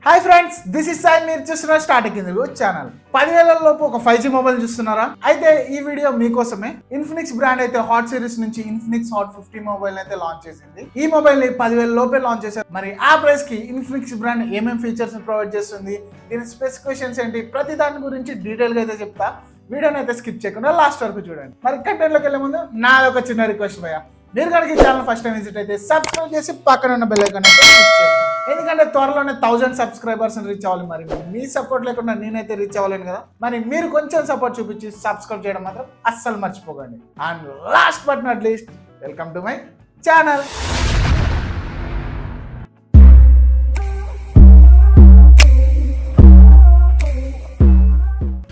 Hi friends, this is Sai. మీరు చూస్తున్న starting in Telugu channel. 10,000 లోపు ఒక 5G మొబైల్ చూస్తున్నారా? అయితే ఈ వీడియో మీకోసమే. ఇన్ఫినిక్స్ బ్రాండ్ అయితే హాట్ సిరీస్ నుంచి ఇన్ఫినిక్స్ హాట్ 50 మొబైల్ అయితే లాంచ్ చేసింది. ఈ మొబైల్ ని 10,000 లోపే లాంచ్ చేశారు. మరి ఆ ప్రైస్ కి ఇన్ఫినిక్స్ బ్రాండ్ ఏమేమి ఫీచర్స్ ప్రొవైడ్ చేస్తుంది, దీని స్పెసిఫికేషన్స్ ఏంటి, ప్రతి దాని గురించి డీటెయిల్ గా అయితే చెప్తా. వీడియోని అయితే స్కిప్ చేయకుండా లాస్ట్ వరకు చూడండి. మరి కంటెంట్ లోకి వెళ్ళే ముందు నాది ఒక చిన్న రిక్వెస్ట్ భయ్యా, మీరు కనుక ఈ ఛానల్ ఫస్ట్ టైం విజిట్ అయితే సబ్స్క్రైబ్ చేసి పక్కన ఉన్న బెల్ ఐకాన్ అయితే క్లిక్ చేయండి. ఎందుకంటే త్వరలోనే 1000 సబ్స్క్రైబర్స్ రీచ్ అవ్వాలి. మరి మీ సపోర్ట్ లేకుండా నేనైతే రీచ్ అవ్వలేను కదా. మరి మీరు కొంచెం సపోర్ట్ చూపించి సబ్స్క్రైబ్ చేయడం మాత్రం అస్సలు మర్చిపోకండి. And last but not least, welcome to my channel.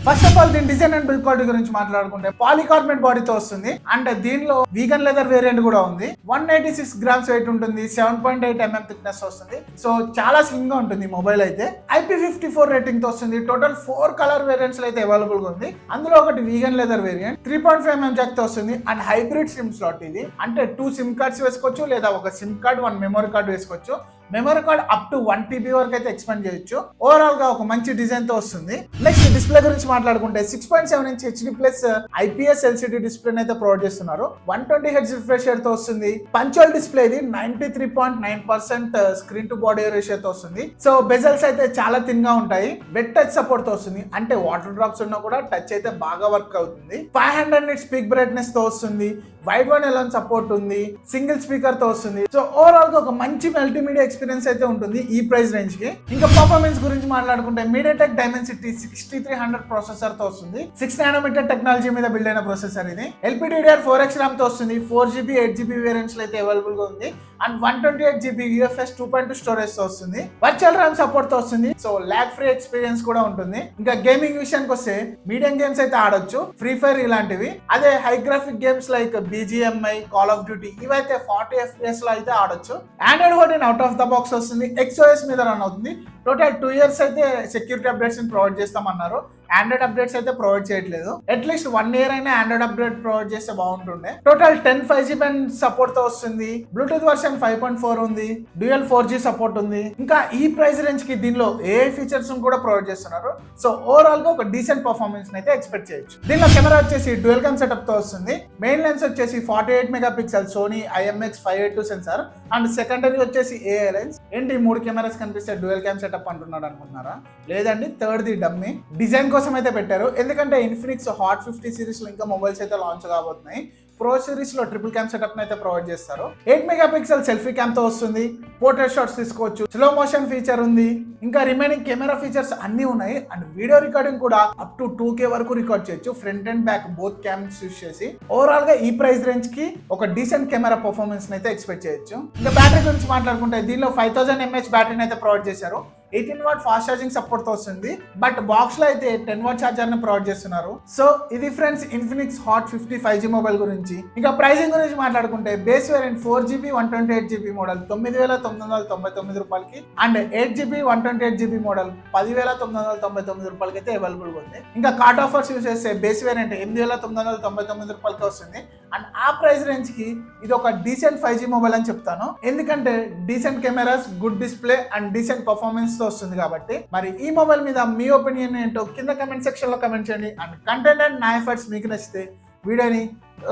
First of all దీని డిజైన్ అండ్ బిల్డ్ క్వాలిటీ గురించి మాట్లాడుకుంటే పాలికార్బోనేట్ బాడీతో వస్తుంది. అండ్ దీనిలో వీగన్ లెదర్ వేరియంట్ కూడా ఉంది. 186 గ్రామ్స్ వెయిట్ ఉంటుంది. 7.8 mm థిక్నెస్ వస్తుంది. సో చాలా స్లిమ్ గా ఉంటుంది మొబైల్ అయితే. IP54 రేటింగ్ తో వస్తుంది. టోటల్ 4 కలర్ వేరియంట్స్ అయితే అవైలబుల్ గా ఉంది. అందులో ఒకటి vegan leather variant 3.5 mm Jack తో వస్తుంది. అండ్ హైబ్రిడ్ సిమ్ స్లాట్ ఇది. అంటే 2 సిమ్ కార్డ్స్ వేసుకోవచ్చు, లేదా ఒక సిమ్ కార్డ్ 1 మెమరీ కార్డ్ వేసుకోవచ్చు. Memory card up to 1 TB వరకు అయితే ఎక్స్పెండ్ చేయొచ్చు. ఓవరాల్ గా ఒక మంచి డిజైన్ తో వస్తుంది. నెక్స్ట్ డిస్ప్లే గురించి మాట్లాడుకుంటే 6.7 inch HD plus IPS LCD display అయితే ప్రొవైడ్ చేస్తున్నారు. 120 Hz రిఫ్రెష్ రేట్ తో వస్తుంది. పంచువల్ డిస్ప్లే ఇది 93.9% స్క్రీన్ టు బాడీ రేషియో తో వస్తుంది. సో బెజల్స్ అయితే చాలా థిన్ గా ఉంటాయి. వెట్ టచ్ సపోర్ట్ తో వస్తుంది. అంటే వాటర్ డ్రాప్స్ ఉన్నా కూడా టచ్ అయితే బాగా వర్క్ అవుతుంది. 500 nits పీక్ బ్రైట్నెస్ తో వస్తుంది. వైడ్ వన్ ఎలాన్ సపోర్ట్ ఉంది. సింగిల్ స్పీకర్ తో వస్తుంది. సో ఓవరాల్ గా ఒక మంచి మల్టీమీడియా ఎక్స్పీరియన్స్ అయితే ఉంటుంది ఈ ప్రైస్ రేంజ్ కి. ఇంకా పర్ఫార్మెన్స్ గురించి మాట్లాడుకుంటే MediaTek Dimensity 6300 ప్రాసెసర్ తో వస్తుంది. 6 nanometer టెక్నాలజీ మీద బిల్డ్ అయిన ప్రాసెసర్ ఇది. LPDDR4X RAM తో వస్తుంది. 4GB 8GB వేరియంట్స్ అయితే అవైలబుల్ గా ఉంది. అండ్ 128GB UFS 2.2 స్టోరేజ్ తో వస్తుంది. వర్చువల్ RAM సపోర్ట్ తో వస్తుంది. సో లాగ్ ఫ్రీ ఎక్స్పీరియన్స్ కూడా ఉంటుంది. ఇంకా గేమింగ్ విషయానికి వస్తే మీడియం గేమ్స్ అయితే ఆడొచ్చు, ఫ్రీ ఫైర్ ఇలాంటివి. అదే high graphic games like BGMI, call of duty ఇవైతే 40 FPS లో అయితే ఆడొచ్చు. Android 14 out of the box వస్తుంది. XOS మీద రన్ అవుతుంది. టోటల్ 2 years అయితే సెక్యూరిటీ అప్డేట్స్ ప్రొవైడ్ చేస్తామన్నారు. ఆండ్రాయిడ్ అప్డేట్స్ అయితే ప్రొవైడ్ చేయట్లేదు. అట్లీస్ట్ 1 year అయినా ఆండ్రాయిడ్ అప్డేట్ ప్రొవైడ్ చేస్తే బాగుంటుండే. టోటల్ 10 5G బ్యాండ్ సపోర్ట్ తో వస్తుంది. బ్లూటూత్ వర్షన్ 5.4 ఉంది. డ్యూయల్ 4G సపోర్ట్ ఉంది. ఇంకా ఈ ప్రైస్ రేంజ్ కి దీనిలో ఏ ఫీచర్స్ కూడా ప్రొవైడ్ చేస్తున్నారు. సో ఓవరాల్ గా ఒక డీసెంట్ పర్ఫార్మెన్స్ అయితే ఎక్స్పెక్ట్ చేయొచ్చు. దీనిలో కెమెరా వచ్చేసి డ్యూయల్ క్యామ్ సెటప్ తో వస్తుంది. మెయిన్ లెన్స్ వచ్చేసి 48 MP Sony IMX582 sensor. And secondary వచ్చేసి AI లెన్స్. ఏంటి 3 కెమెరాస్ కనిపిస్తే డ్యూయల్ క్యామ్ సెటప్ అంటున్నాడు అనుకుంటున్నారా? లేదండి, థర్డ్ ది డమ్మీ. డిజైన్ కోసం అయితే పెట్టారు. ఎందుకంటే ఇన్ఫినిక్స్ హాట్ 50 సిరీస్ లో ఇంకా మొబైల్స్ అయితే లాంచ్ కాబోతున్నాయి. ప్రో సిరీస్ లో ట్రిపుల్ క్యామ్ సెటప్ అయితే ప్రొవైడ్ చేస్తారు. 8 MP సెల్ఫీ క్యామ్ తో వస్తుంది. పోర్ట్రేట్ షాట్స్ తీసుకోవచ్చు. స్లో మోషన్ ఫీచర్ ఉంది. ఇంకా రిమైనింగ్ కెమెరా ఫీచర్స్ అన్ని ఉన్నాయి. అండ్ వీడియో రికార్డింగ్ కూడా అప్ టు 2K వరకు రికార్డ్ చేయొచ్చు, front and back both cams use చేసి. ఓవరాల్ గా ఈ ప్రైస్ రేంజ్ కి ఒక డీసెంట్ కెమెరా పర్ఫార్మెన్స్ అయితే ఎక్స్పెక్ట్ చేయొచ్చు. ఇంకా బ్యాటరీ గురించి మాట్లాడుకుంటే దీనిలో 5000 mAh బ్యాటరీని అయితే ప్రొవైడ్ చేశారు. 18W ఫాస్ట్ ఛార్జింగ్ సపోర్ట్ తో వస్తుంది. బట్ బాక్స్ లో అయితే 10W ఛార్జర్ ని ప్రొవైడ్ చేస్తున్నారు. సో ఇది friends Infinix hot 50 5G mobile గురించి. ఇంకా ప్రైసింగ్ గురించి మాట్లాడుకుంటే base variant 4GB 128GB model 9,999 రూపాయలకి. అండ్ 8GB 128GB మోడల్ 10,999 రూపాయలకి అయితే అవైలబుల్ గా ఉంది. ఇంకా కార్డ్ ఆఫర్స్ యూస్ చేస్తే బేస్ వేరియంట్ 8,999 రూపాయలకి వస్తుంది. అండ్ ఆ ప్రైస్ రేంజ్ కి ఇది ఒక డీసెంట్ 5G మొబైల్ అని చెప్తాను. ఎందుకంటే decent cameras, good display and decent performance తో వస్తుంది కాబట్టి. మరి ఈ మొబైల్ మీద మీ ఒపీనియన్ ఏంటో కింద కమెంట్ సెక్షన్ లో కమెంట్ చేయండి. అండ్ కంటెంట్ అండ్ నా ఎఫర్ట్స్ మీకు నచ్చితే వీడియోని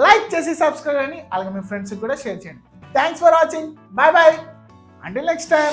లైక్ చేసి సబ్స్క్రైబ్ అని అలాగే మీ ఫ్రెండ్స్ కూడా షేర్ చేయండి. Thanks for watching. By by. Until next time.